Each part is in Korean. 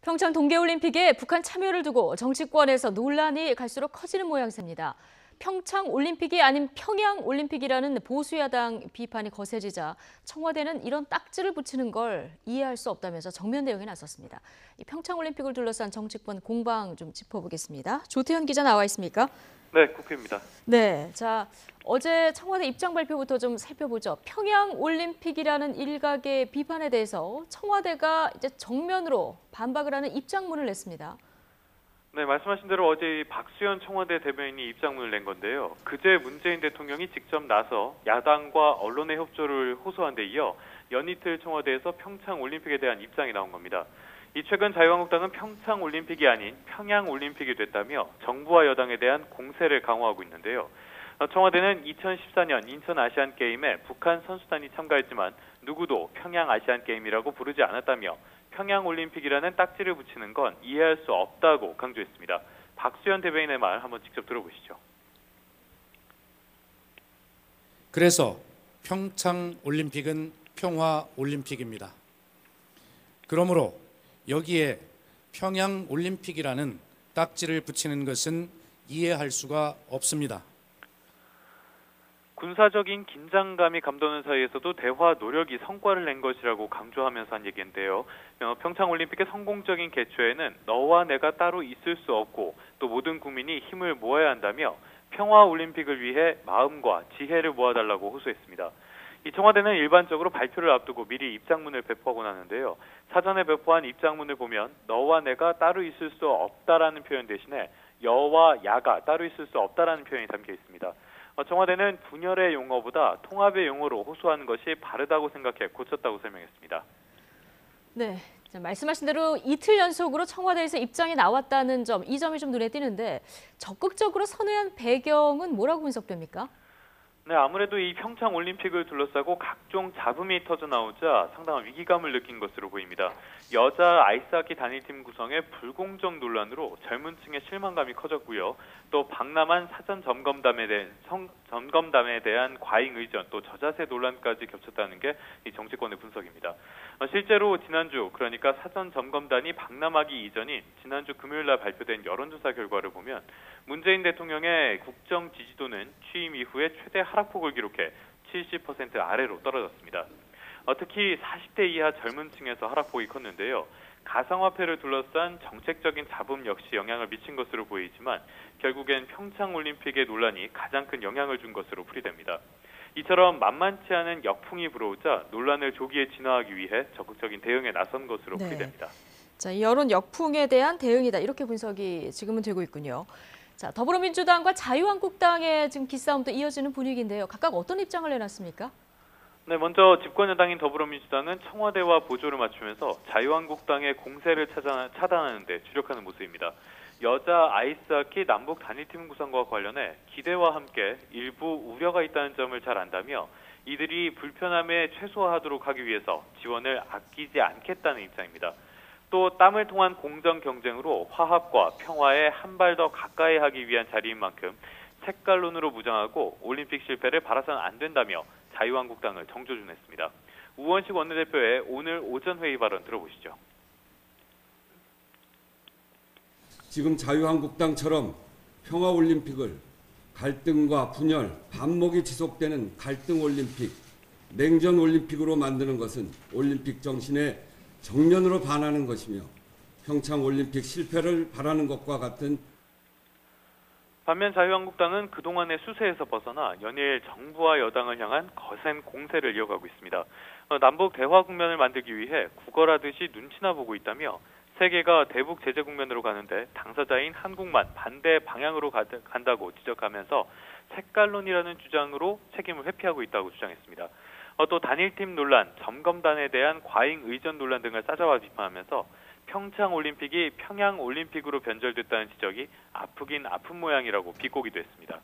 평창 동계올림픽에 북한 참여를 두고 정치권에서 논란이 갈수록 커지는 모양새입니다. 평창올림픽이 아닌 평양올림픽이라는 보수야당 비판이 거세지자 청와대는 이런 딱지를 붙이는 걸 이해할 수 없다면서 정면 대응에 나섰습니다. 이 평창올림픽을 둘러싼 정치권 공방 좀 짚어보겠습니다. 조태현 기자 나와 있습니까? 네, 국회입니다. 네, 자 어제 청와대 입장 발표부터 좀 살펴보죠. 평양올림픽이라는 일각의 비판에 대해서 청와대가 이제 정면으로 반박을 하는 입장문을 냈습니다. 네, 말씀하신 대로 어제 박수현 청와대 대변인이 입장문을 낸 건데요. 그제 문재인 대통령이 직접 나서 야당과 언론의 협조를 호소한 데 이어 연이틀 청와대에서 평창올림픽에 대한 입장이 나온 겁니다. 이 최근 자유한국당은 평창올림픽이 아닌 평양올림픽이 됐다며 정부와 여당에 대한 공세를 강화하고 있는데요. 청와대는 2014년 인천 아시안게임에 북한 선수단이 참가했지만 누구도 평양아시안게임이라고 부르지 않았다며 평양올림픽이라는 딱지를 붙이는 건 이해할 수 없다고 강조했습니다. 박수현 대변인의 말 한번 직접 들어보시죠. 그래서 평창올림픽은 평화올림픽입니다. 그러므로 여기에 평양올림픽이라는 딱지를 붙이는 것은 이해할 수가 없습니다. 군사적인 긴장감이 감도는 사이에서도 대화 노력이 성과를 낸 것이라고 강조하면서 한 얘기인데요. 평창올림픽의 성공적인 개최에는 너와 내가 따로 있을 수 없고 또 모든 국민이 힘을 모아야 한다며 평화올림픽을 위해 마음과 지혜를 모아달라고 호소했습니다. 이 청와대는 일반적으로 발표를 앞두고 미리 입장문을 배포하곤 하는데요. 사전에 배포한 입장문을 보면 너와 내가 따로 있을 수 없다라는 표현 대신에 여와 야가 따로 있을 수 없다라는 표현이 담겨 있습니다. 청와대는 분열의 용어보다 통합의 용어로 호소하는 것이 바르다고 생각해 고쳤다고 설명했습니다. 네, 말씀하신 대로 이틀 연속으로 청와대에서 입장이 나왔다는 점, 이 점이 좀 눈에 띄는데 적극적으로 선회한 배경은 뭐라고 분석됩니까? 네, 아무래도 이 평창올림픽을 둘러싸고 각종 잡음이 터져 나오자 상당한 위기감을 느낀 것으로 보입니다. 여자 아이스하키 단일팀 구성의 불공정 논란으로 젊은 층의 실망감이 커졌고요. 또 박람한 사전 점검담에 대한 과잉 의전, 또 저자세 논란까지 겹쳤다는 게 이 정치권의 분석입니다. 실제로 지난주, 그러니까 사전 점검단이 박람하기 이전인 지난주 금요일 날 발표된 여론조사 결과를 보면 문재인 대통령의 국정 지지도는 취임 이후에 최대 하락폭을 기록해 70% 아래로 떨어졌습니다. 특히 40대 이하 젊은 층에서 하락폭이 컸는데요. 가상화폐를 둘러싼 정책적인 잡음 역시 영향을 미친 것으로 보이지만 결국엔 평창올림픽의 논란이 가장 큰 영향을 준 것으로 풀이됩니다. 이처럼 만만치 않은 역풍이 불어오자 논란을 조기에 진화하기 위해 적극적인 대응에 나선 것으로 풀이됩니다. 자, 이 여론 역풍에 대한 대응이다. 이렇게 분석이 지금은 되고 있군요. 자, 더불어민주당과 자유한국당의 지금 기싸움도 이어지는 분위기인데요. 각각 어떤 입장을 내놨습니까? 네, 먼저 집권여당인 더불어민주당은 청와대와 보조를 맞추면서 자유한국당의 공세를 차단하는 데 주력하는 모습입니다. 여자 아이스하키 남북 단일팀 구성과 관련해 기대와 함께 일부 우려가 있다는 점을 잘 안다며 이들이 불편함에 최소화하도록 하기 위해서 지원을 아끼지 않겠다는 입장입니다. 또 땀을 통한 공정 경쟁으로 화합과 평화에 한 발 더 가까이 하기 위한 자리인 만큼 색깔론으로 무장하고 올림픽 실패를 바라서는 안 된다며 자유한국당을 정조준했습니다. 우원식 원내대표의 오늘 오전 회의 발언 들어보시죠. 지금 자유한국당처럼 평화올림픽을 갈등과 분열, 반목이 지속되는 갈등올림픽, 냉전올림픽으로 만드는 것은 올림픽 정신에 정면으로 반하는 것이며 평창올림픽 실패를 바라는 것과 같은. 반면 자유한국당은 그동안의 수세에서 벗어나 연일 정부와 여당을 향한 거센 공세를 이어가고 있습니다. 남북 대화 국면을 만들기 위해 구걸하듯이 눈치나 보고 있다며 세계가 대북 제재 국면으로 가는데 당사자인 한국만 반대 방향으로 간다고 지적하면서 색깔론이라는 주장으로 책임을 회피하고 있다고 주장했습니다. 또 단일팀 논란, 점검단에 대한 과잉 의전 논란 등을 싸잡아 비판하면서 평창올림픽이 평양올림픽으로 변절됐다는 지적이 아프긴 아픈 모양이라고 비꼬기도 했습니다.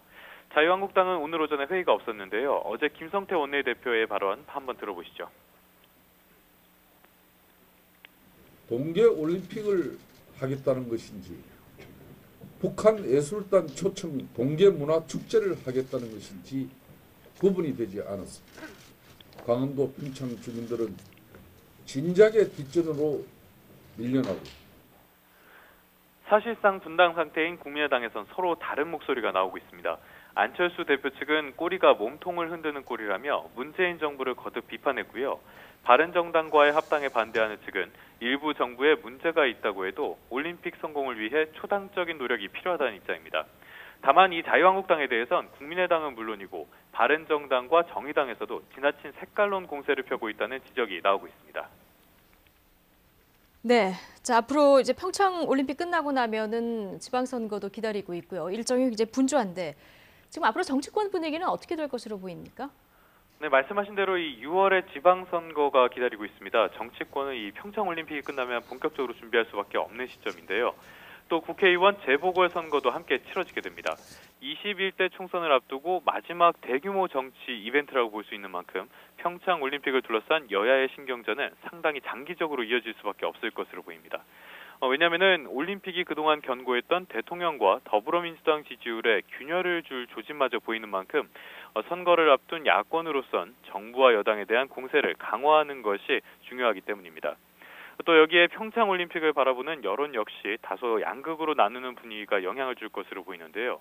자유한국당은 오늘 오전에 회의가 없었는데요. 어제 김성태 원내대표의 발언 한번 들어보시죠. 동계올림픽을 하겠다는 것인지 북한 예술단 초청 동계문화축제를 하겠다는 것인지 구분이 되지 않았습니다. 강원도 평창 주민들은 진작에 뒷전으로 밀려나고 사실상 분당 상태인 국민의당에선 서로 다른 목소리가 나오고 있습니다. 안철수 대표 측은 꼬리가 몸통을 흔드는 꼴이라며 문재인 정부를 거듭 비판했고요. 바른정당과의 합당에 반대하는 측은 일부 정부에 문제가 있다고 해도 올림픽 성공을 위해 초당적인 노력이 필요하다는 입장입니다. 다만 이 자유한국당에 대해선 국민의당은 물론이고 바른정당과 정의당에서도 지나친 색깔론 공세를 펴고 있다는 지적이 나오고 있습니다. 네, 자 앞으로 이제 평창 올림픽 끝나고 나면은 지방선거도 기다리고 있고요. 일정이 이제 분주한데 지금 앞으로 정치권 분위기는 어떻게 될 것으로 보입니까? 네, 말씀하신 대로 이 6월에 지방선거가 기다리고 있습니다. 정치권은 이 평창 올림픽이 끝나면 본격적으로 준비할 수밖에 없는 시점인데요. 또 국회의원 재보궐선거도 함께 치러지게 됩니다. 21대 총선을 앞두고 마지막 대규모 정치 이벤트라고 볼 수 있는 만큼 평창 올림픽을 둘러싼 여야의 신경전은 상당히 장기적으로 이어질 수밖에 없을 것으로 보입니다. 왜냐하면 올림픽이 그동안 견고했던 대통령과 더불어민주당 지지율에 균열을 줄 조짐마저 보이는 만큼 선거를 앞둔 야권으로선 정부와 여당에 대한 공세를 강화하는 것이 중요하기 때문입니다. 또 여기에 평창 올림픽을 바라보는 여론 역시 다소 양극으로 나누는 분위기가 영향을 줄 것으로 보이는데요.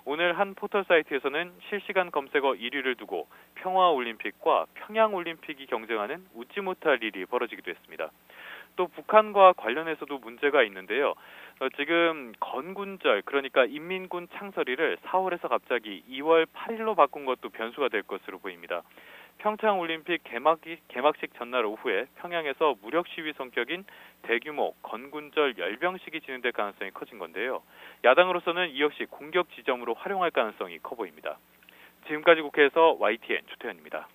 오늘 한 포털 사이트에서는 실시간 검색어 1위를 두고 평화올림픽과 평양올림픽이 경쟁하는 웃지 못할 일이 벌어지기도 했습니다. 또 북한과 관련해서도 문제가 있는데요. 지금 건군절, 그러니까 인민군 창설일을 4월에서 갑자기 2월 8일로 바꾼 것도 변수가 될 것으로 보입니다. 평창올림픽 개막식 전날 오후에 평양에서 무력 시위 성격인 대규모 건군절 열병식이 진행될 가능성이 커진 건데요. 야당으로서는 이 역시 공격 지점으로 활용할 가능성이 커 보입니다. 지금까지 국회에서 YTN 주태현입니다.